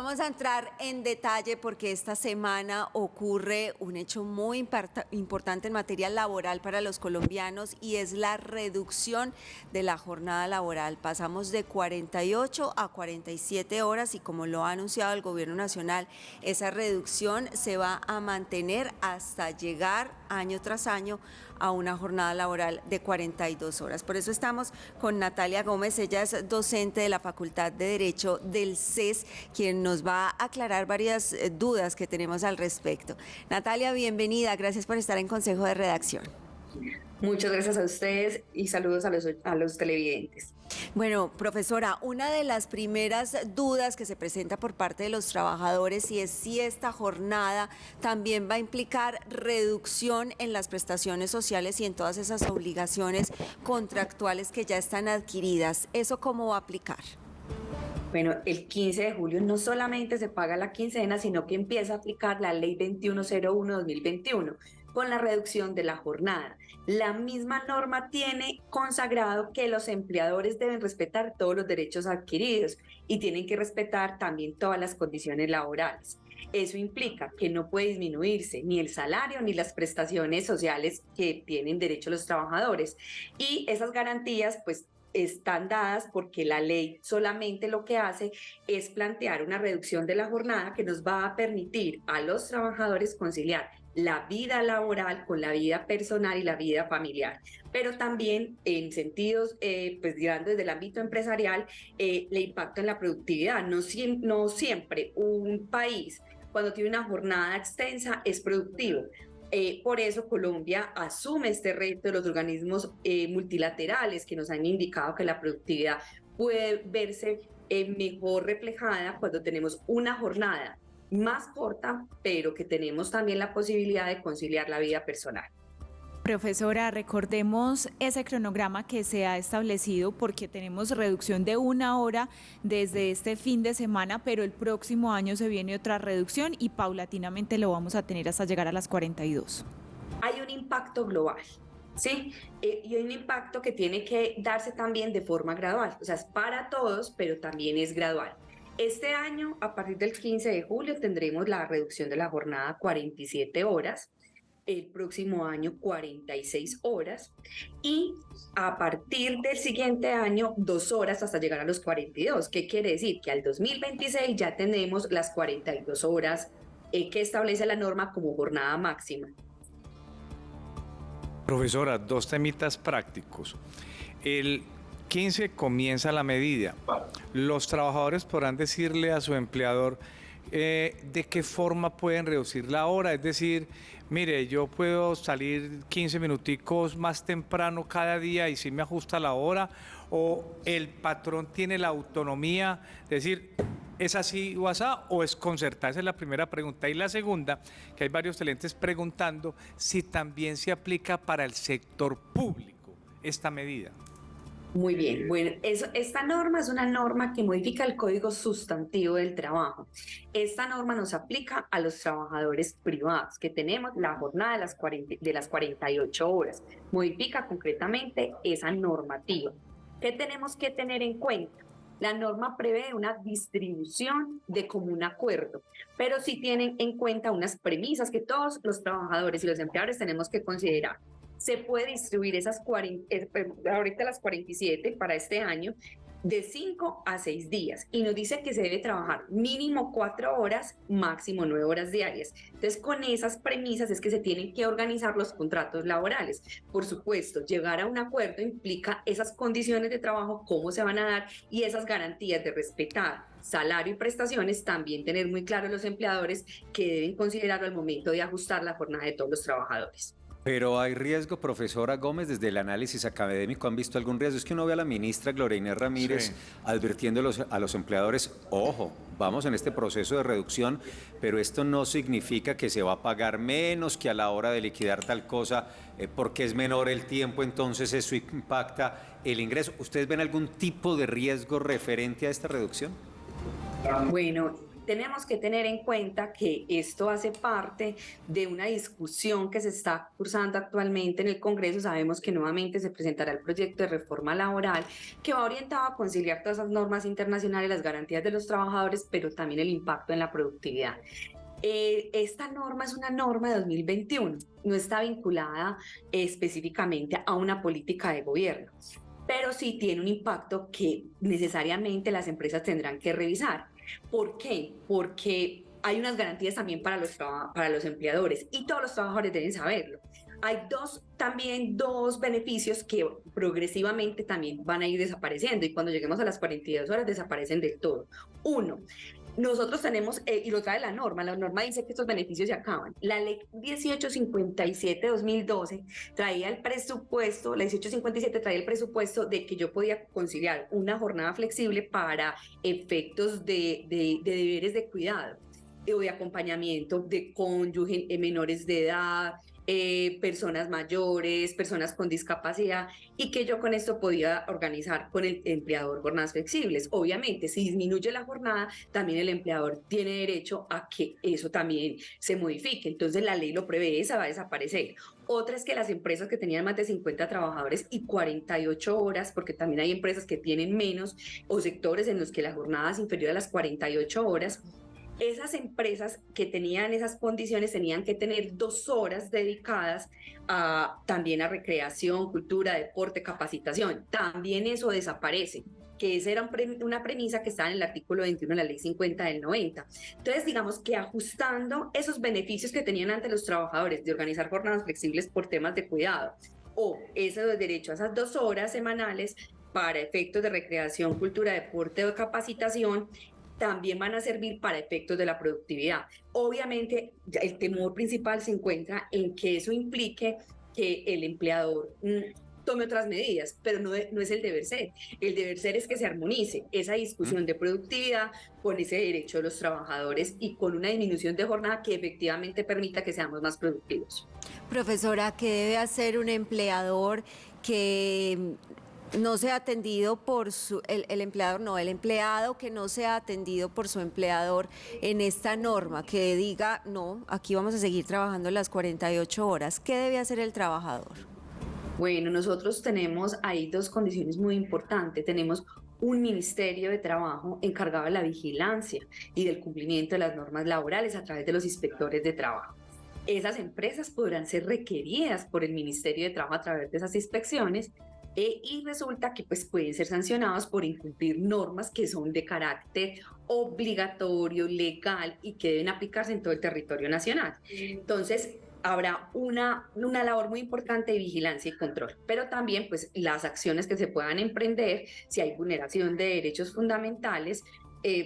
vamos a entrar en detalle porque esta semana ocurre un hecho muy importante en materia laboral para los colombianos y es la reducción de la jornada laboral. Pasamos de 48 a 47 horas y como lo ha anunciado el Gobierno Nacional, esa reducción se va a mantener hasta llegar año tras año a una jornada laboral de 42 horas. Por eso estamos con Natalia Gómez, ella es docente de la Facultad de Derecho del CES, quien nos va a aclarar varias dudas que tenemos al respecto. Natalia, bienvenida, gracias por estar en Consejo de Redacción. Muchas gracias a ustedes y saludos a los televidentes. Bueno, profesora, una de las primeras dudas que se presenta por parte de los trabajadores y es si esta jornada también va a implicar reducción en las prestaciones sociales y en todas esas obligaciones contractuales que ya están adquiridas. ¿Eso cómo va a aplicar? Bueno, el 15 de julio no solamente se paga la quincena, sino que empieza a aplicar la Ley 2101-2021 con la reducción de la jornada. La misma norma tiene consagrado que los empleadores deben respetar todos los derechos adquiridos y tienen que respetar también todas las condiciones laborales. Eso implica que no puede disminuirse ni el salario ni las prestaciones sociales que tienen derecho los trabajadores. Y esas garantías, pues, están dadas porque la ley solamente lo que hace es plantear una reducción de la jornada que nos va a permitir a los trabajadores conciliar la vida laboral con la vida personal y la vida familiar, pero también en sentidos, pues digamos desde el ámbito empresarial, le impacta en la productividad. No siempre un país cuando tiene una jornada extensa es productivo. Por eso Colombia asume este reto de los organismos multilaterales que nos han indicado que la productividad puede verse mejor reflejada cuando tenemos una jornada más corta, pero que tenemos también la posibilidad de conciliar la vida personal. Profesora, recordemos ese cronograma que se ha establecido porque tenemos reducción de 1 hora desde este fin de semana, pero el próximo año se viene otra reducción y paulatinamente lo vamos a tener hasta llegar a las 42. Hay un impacto global, ¿sí? Y hay un impacto que tiene que darse también de forma gradual, o sea, es para todos, pero también es gradual. Este año, a partir del 15 de julio, tendremos la reducción de la jornada a 47 horas, el próximo año 46 horas y a partir del siguiente año 2 horas hasta llegar a los 42. ¿Qué quiere decir? Que al 2026 ya tenemos las 42 horas que establece la norma como jornada máxima. Profesora, dos temitas prácticos. El 15 comienza la medida. Los trabajadores podrán decirle a su empleador de qué forma pueden reducir la hora, es decir, mire, yo puedo salir 15 minuticos más temprano cada día y si me ajusta la hora, o el patrón tiene la autonomía de decir, ¿es así o asá o es concertada? Esa es la primera pregunta. Y la segunda, que hay varios clientes preguntando si también se aplica para el sector público esta medida. Muy bien, bueno, esta norma es una norma que modifica el Código Sustantivo del Trabajo. Esta norma nos aplica a los trabajadores privados, que tenemos la jornada de las 48 horas. Modifica concretamente esa normativa. ¿Qué tenemos que tener en cuenta? La norma prevé una distribución de común acuerdo, pero sí tienen en cuenta unas premisas que todos los trabajadores y los empleadores tenemos que considerar. Se puede distribuir esas ahorita las 47 para este año de 5 a 6 días y nos dice que se debe trabajar mínimo 4 horas, máximo 9 horas diarias. Entonces, con esas premisas es que se tienen que organizar los contratos laborales. Por supuesto, llegar a un acuerdo implica esas condiciones de trabajo, cómo se van a dar y esas garantías de respetar salario y prestaciones, también tener muy claro los empleadores que deben considerarlo al momento de ajustar la jornada de todos los trabajadores. Pero hay riesgo, profesora Gómez, desde el análisis académico, ¿han visto algún riesgo? Es que uno ve a la ministra Gloria Inés Ramírez advirtiendo a los empleadores, ojo, vamos en este proceso de reducción, pero esto no significa que se va a pagar menos que a la hora de liquidar tal cosa, porque es menor el tiempo, entonces eso impacta el ingreso. ¿Ustedes ven algún tipo de riesgo referente a esta reducción? Bueno, tenemos que tener en cuenta que esto hace parte de una discusión que se está cursando actualmente en el Congreso. Sabemos que nuevamente se presentará el proyecto de reforma laboral que va orientado a conciliar todas esas normas internacionales, las garantías de los trabajadores, pero también el impacto en la productividad. Esta norma es una norma de 2021, no está vinculada específicamente a una política de gobierno, pero sí tiene un impacto que necesariamente las empresas tendrán que revisar. ¿Por qué? Porque hay unas garantías también para los empleadores y todos los trabajadores deben saberlo. Hay también dos beneficios que progresivamente también van a ir desapareciendo y cuando lleguemos a las 42 horas desaparecen del todo. Uno, nosotros tenemos, y lo trae la norma dice que estos beneficios se acaban. La ley 1857-2012 traía el presupuesto, la 1857 traía el presupuesto de que yo podía conciliar una jornada flexible para efectos de deberes de cuidado o de acompañamiento de cónyuge, menores de edad, personas mayores, personas con discapacidad, y que yo con esto podía organizar con el empleador jornadas flexibles. Obviamente, si disminuye la jornada, también el empleador tiene derecho a que eso también se modifique. Entonces la ley lo prevé, esa va a desaparecer. Otra es que las empresas que tenían más de 50 trabajadores y 48 horas, porque también hay empresas que tienen menos o sectores en los que la jornada es inferior a las 48 horas, esas empresas que tenían esas condiciones tenían que tener 2 horas dedicadas también a recreación, cultura, deporte, capacitación. También eso desaparece, que esa era una premisa que estaba en el artículo 21 de la ley 50 del 90. Entonces, digamos que ajustando esos beneficios que tenían ante los trabajadores de organizar jornadas flexibles por temas de cuidado, o ese derecho a esas 2 horas semanales para efectos de recreación, cultura, deporte o capacitación, también van a servir para efectos de la productividad. Obviamente, el temor principal se encuentra en que eso implique que el empleador tome otras medidas, pero no es el deber ser. El deber ser es que se armonice esa discusión de productividad con ese derecho de los trabajadores y con una disminución de jornada que efectivamente permita que seamos más productivos. Profesora, ¿qué debe hacer un empleador que no sea atendido por el empleado que no sea atendido por su empleador en esta norma, que diga, no, aquí vamos a seguir trabajando las 48 horas? ¿Qué debe hacer el trabajador? Bueno, nosotros tenemos ahí 2 condiciones muy importantes. Tenemos un Ministerio de Trabajo encargado de la vigilancia y del cumplimiento de las normas laborales a través de los inspectores de trabajo. Esas empresas podrán ser requeridas por el Ministerio de Trabajo a través de esas inspecciones y resulta que pues pueden ser sancionados por incumplir normas que son de carácter obligatorio, legal y que deben aplicarse en todo el territorio nacional. Entonces, habrá una labor muy importante de vigilancia y control, pero también pues las acciones que se puedan emprender si hay vulneración de derechos fundamentales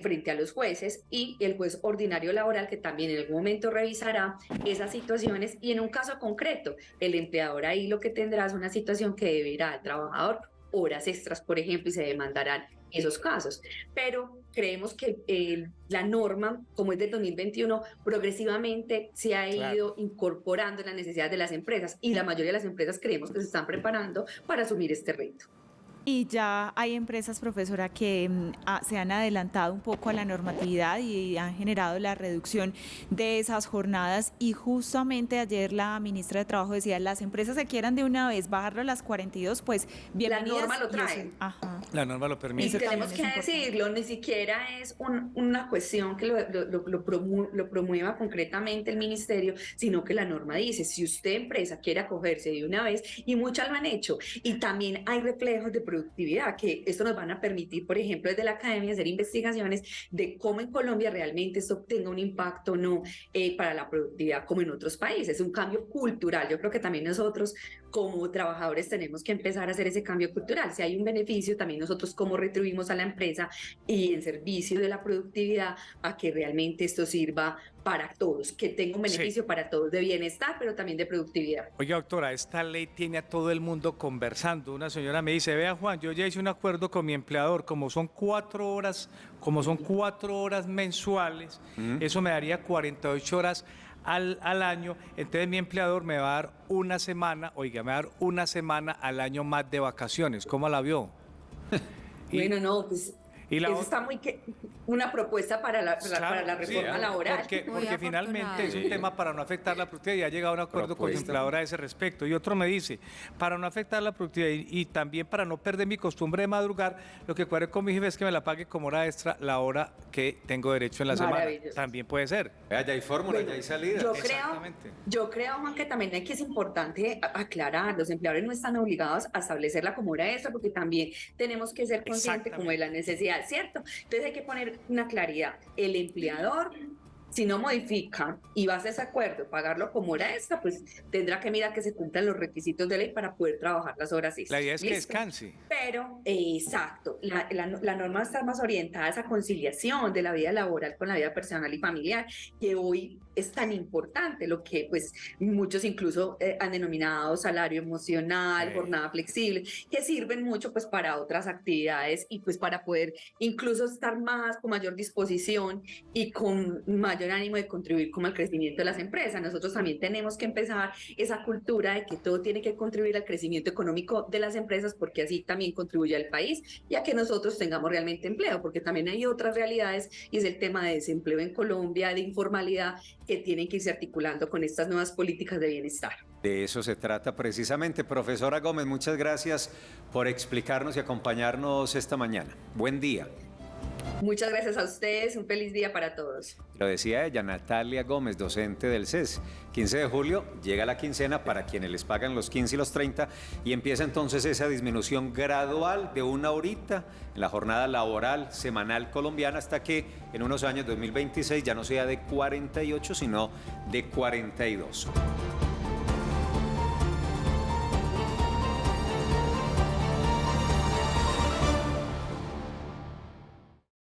frente a los jueces y el juez ordinario laboral, que también en algún momento revisará esas situaciones, y en un caso concreto el empleador ahí lo que tendrá es una situación que deberá al trabajador horas extras, por ejemplo, y se demandarán esos casos. Pero creemos que la norma, como es del 2021, progresivamente se ha ido incorporando en las necesidades de las empresas, y la mayoría de las empresas creemos que se están preparando para asumir este reto. Y ya hay empresas, profesora, que se han adelantado un poco a la normatividad y han generado la reducción de esas jornadas. Y justamente ayer la ministra de Trabajo decía, las empresas que quieran de una vez bajarlo a las 42, pues bienvenidas. La norma lo trae. La norma lo permite. Y tenemos que decirlo, ni siquiera es una cuestión que lo promueva concretamente el ministerio, sino que la norma dice, si usted empresa quiere acogerse de una vez, y muchas lo han hecho, y también hay reflejos de productividad, que esto nos van a permitir, por ejemplo, desde la academia hacer investigaciones de cómo en Colombia realmente esto tenga un impacto o no para la productividad como en otros países. Es un cambio cultural. Yo creo que también nosotros como trabajadores tenemos que empezar a hacer ese cambio cultural. Si hay un beneficio, también nosotros cómo retribuimos a la empresa y en servicio de la productividad a que realmente esto sirva para todos, que tenga un beneficio para todos de bienestar, pero también de productividad. Oiga, doctora, esta ley tiene a todo el mundo conversando. Una señora me dice, vea Juan, yo ya hice un acuerdo con mi empleador, como son 4 horas mensuales, eso me daría 48 horas al año, entonces mi empleador me va a dar una semana al año más de vacaciones. ¿Cómo la vio? Bueno, no, pues y la eso está muy una propuesta para la reforma laboral. Porque Muy finalmente es un Sí. tema para no afectar la productividad y ha llegado a un acuerdo con la Propuesta. empleadora a ese respecto. Y otro me dice, para no afectar la productividad y también para no perder mi costumbre de madrugar, lo que cuadré con mi jefe es que me la pague como hora extra la hora que tengo derecho en la semana. Maravilloso. También puede ser. Vea, ya hay fórmula, Bueno, ya hay salida. Exactamente. Yo creo, Juan, que también aquí es importante aclarar, los empleadores no están obligados a establecerla como hora extra, porque también tenemos que ser conscientes como de la necesidad, ¿cierto? Entonces hay que poner una claridad. El empleador, si no modifica y va a hacer ese acuerdo, pagarlo como hora extra, pues tendrá que mirar que se cumplan los requisitos de ley para poder trabajar las horas extras. La idea es que ¿Listo? descanse. Pero, exacto, la norma está más orientada a esa conciliación de la vida laboral con la vida personal y familiar, que hoy es tan importante, lo que pues muchos incluso han denominado salario emocional, Sí. jornada flexible, que sirven mucho pues para otras actividades y pues para poder incluso estar más con mayor disposición y con mayor ánimo de contribuir como al crecimiento de las empresas. Nosotros también tenemos que empezar esa cultura de que todo tiene que contribuir al crecimiento económico de las empresas, porque así también contribuye al país y a que nosotros tengamos realmente empleo, porque también hay otras realidades y es el tema de desempleo en Colombia, de informalidad, que tienen que irse articulando con estas nuevas políticas de bienestar. De eso se trata precisamente. Profesora Gómez, muchas gracias por explicarnos y acompañarnos esta mañana. Buen día. Muchas gracias a ustedes, un feliz día para todos. Lo decía ella, Natalia Gómez, docente del CES. 15 de julio llega la quincena para quienes les pagan los 15 y los 30 y empieza entonces esa disminución gradual de una horita en la jornada laboral semanal colombiana hasta que en unos años, 2026, ya no sea de 48, sino de 42.